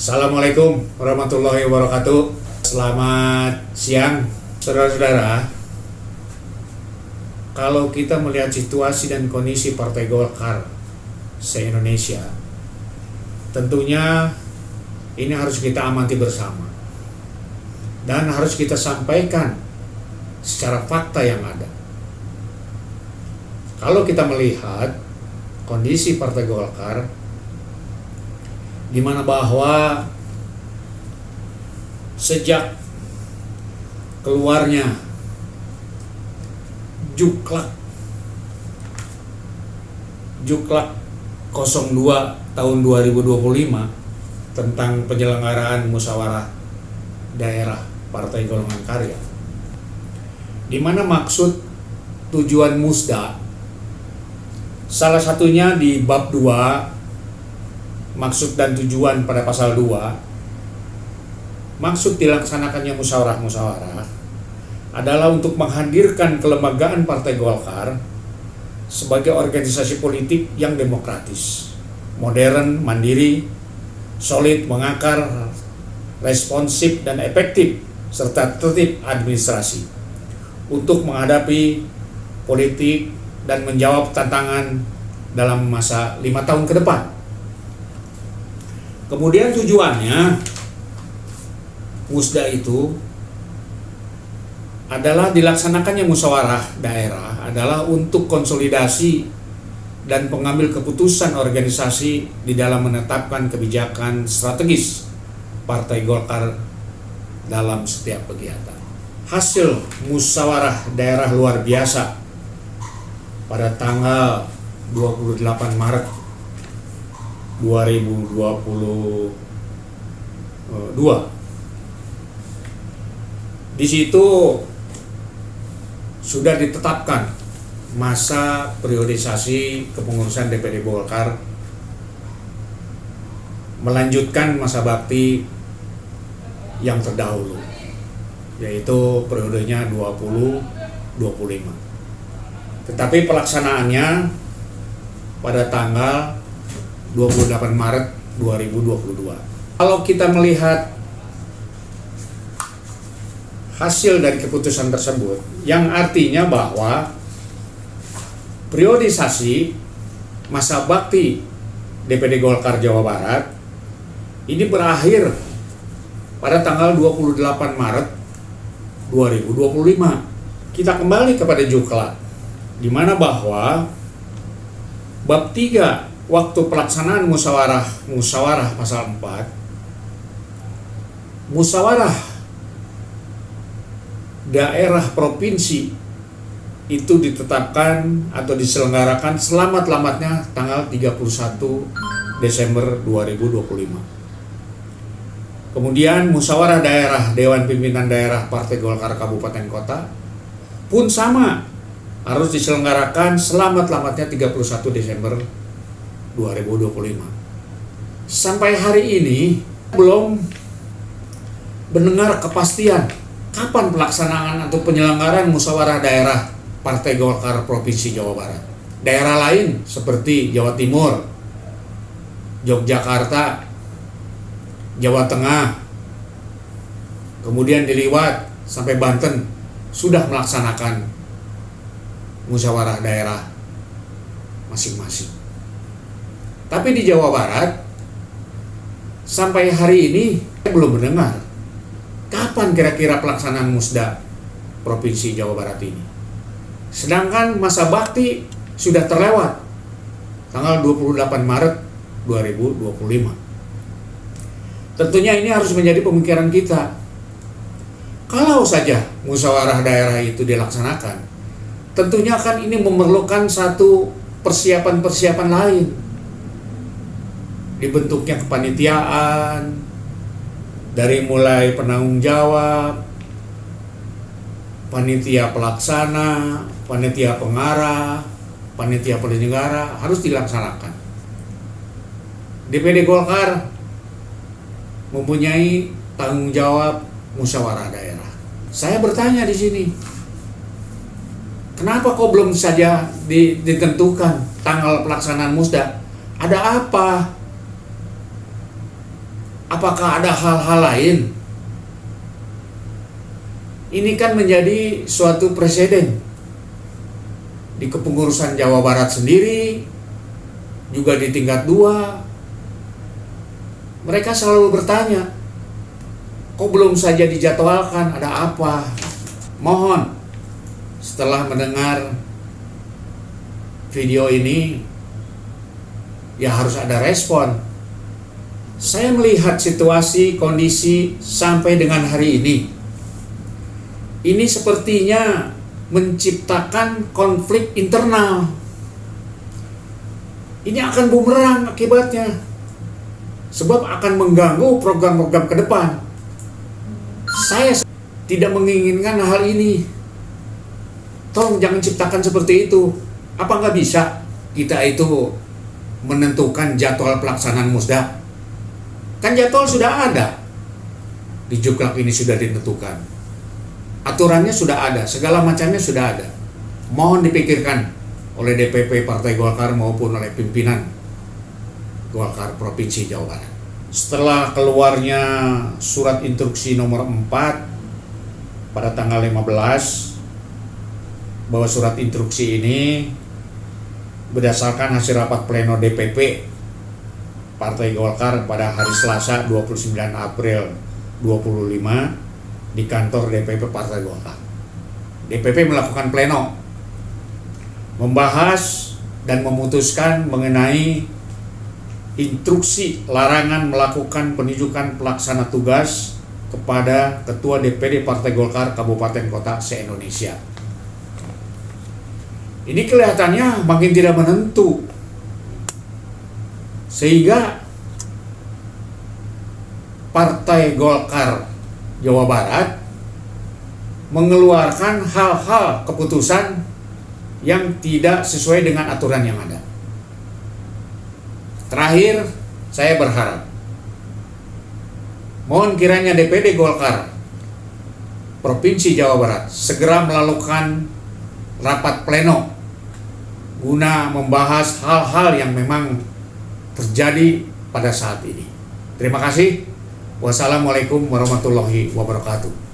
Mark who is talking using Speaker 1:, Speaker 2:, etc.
Speaker 1: Assalamualaikum warahmatullahi wabarakatuh. Selamat siang, saudara-saudara. Kalau kita melihat situasi dan kondisi Partai Golkar se-Indonesia, tentunya ini harus kita amati bersama dan harus kita sampaikan secara fakta yang ada. Kalau kita melihat kondisi Partai Golkar, di mana bahwa sejak keluarnya Juklak 02 tahun 2025 tentang penyelenggaraan musyawarah daerah Partai Golongan Karya, di mana maksud tujuan musda salah satunya di bab 2, maksud dan tujuan pada pasal 2, maksud dilaksanakannya musyawarah adalah untuk menghadirkan kelembagaan Partai Golkar sebagai organisasi politik yang demokratis, modern, mandiri, solid, mengakar, responsif dan efektif, serta tertib administrasi untuk menghadapi politik dan menjawab tantangan dalam masa 5 tahun ke depan. Kemudian tujuannya musda itu adalah dilaksanakannya musyawarah daerah adalah untuk konsolidasi dan pengambil keputusan organisasi di dalam menetapkan kebijakan strategis Partai Golkar dalam setiap kegiatan. Hasil musyawarah daerah luar biasa pada tanggal 28 Maret 2022. Di situ sudah ditetapkan masa periodisasi kepengurusan DPD Golkar, melanjutkan masa bakti yang terdahulu, yaitu periodenya 20-25. Tetapi pelaksanaannya pada tanggal 28 Maret 2022. Kalau kita melihat hasil dari keputusan tersebut, yang artinya bahwa periodisasi masa bakti DPD Golkar Jawa Barat ini berakhir pada tanggal 28 Maret 2025. Kita kembali kepada Juklak, di mana bahwa bab 3 waktu pelaksanaan musyawarah pasal 4, musyawarah daerah provinsi itu ditetapkan atau diselenggarakan selamat-lamatnya tanggal 31 Desember 2025. Kemudian musyawarah daerah Dewan Pimpinan Daerah Partai Golkar Kabupaten Kota pun sama, harus diselenggarakan selamat-lamatnya 31 Desember 2025. Sampai hari ini belum mendengar kepastian kapan pelaksanaan atau penyelenggaraan musyawarah daerah Partai Golkar Provinsi Jawa Barat. Daerah lain seperti Jawa Timur, Yogyakarta, Jawa Tengah, kemudian diliwat sampai Banten sudah melaksanakan musyawarah daerah masing-masing. Tapi di Jawa Barat sampai hari ini belum mendengar kapan kira-kira pelaksanaan musda Provinsi Jawa Barat ini. Sedangkan masa bakti sudah terlewat tanggal 28 Maret 2025. Tentunya ini harus menjadi pemikiran kita. Kalau saja musyawarah daerah itu dilaksanakan, tentunya kan ini memerlukan satu persiapan-persiapan lain. Dibentuknya kepanitiaan, dari mulai penanggung jawab, panitia pelaksana, panitia pengarah, panitia penyelenggara harus dilaksanakan. DPD Golkar mempunyai tanggung jawab musyawarah daerah. Saya bertanya di sini, kenapa kok belum saja ditentukan tanggal pelaksanaan musda? Ada apa? Apakah ada hal-hal lain? Ini kan menjadi suatu presiden di kepengurusan Jawa Barat sendiri, juga di tingkat 2. Mereka selalu bertanya, kok belum saja dijadwalkan, ada apa? Mohon setelah mendengar video ini, ya harus ada respon. Saya melihat situasi, kondisi sampai dengan hari ini sepertinya menciptakan konflik internal. Ini akan bumerang akibatnya, sebab akan mengganggu program-program ke depan. Saya tidak menginginkan hal ini. Tolong jangan ciptakan seperti itu. Apa nggak bisa kita itu menentukan jadwal pelaksanaan musda? Kan jadwal sudah ada. Di Juklak ini sudah ditentukan. Aturannya sudah ada, segala macamnya sudah ada. Mohon dipikirkan oleh DPP Partai Golkar maupun oleh pimpinan Golkar Provinsi Jawa Barat. Setelah keluarnya surat instruksi nomor 4 pada tanggal 15, bahwa surat instruksi ini berdasarkan hasil rapat pleno DPP Partai Golkar pada hari Selasa 29 April 25 di kantor DPP Partai Golkar. DPP melakukan pleno membahas dan memutuskan mengenai instruksi larangan melakukan penunjukan pelaksana tugas kepada Ketua DPD Partai Golkar Kabupaten Kota se-Indonesia. Ini kelihatannya makin tidak menentu, sehingga Partai Golkar Jawa Barat mengeluarkan hal-hal keputusan yang tidak sesuai dengan aturan yang ada. Terakhir, saya berharap mohon kiranya DPD Golkar Provinsi Jawa Barat segera melakukan rapat pleno guna membahas hal-hal yang memang terjadi pada saat ini. Terima kasih. Wassalamualaikum warahmatullahi wabarakatuh.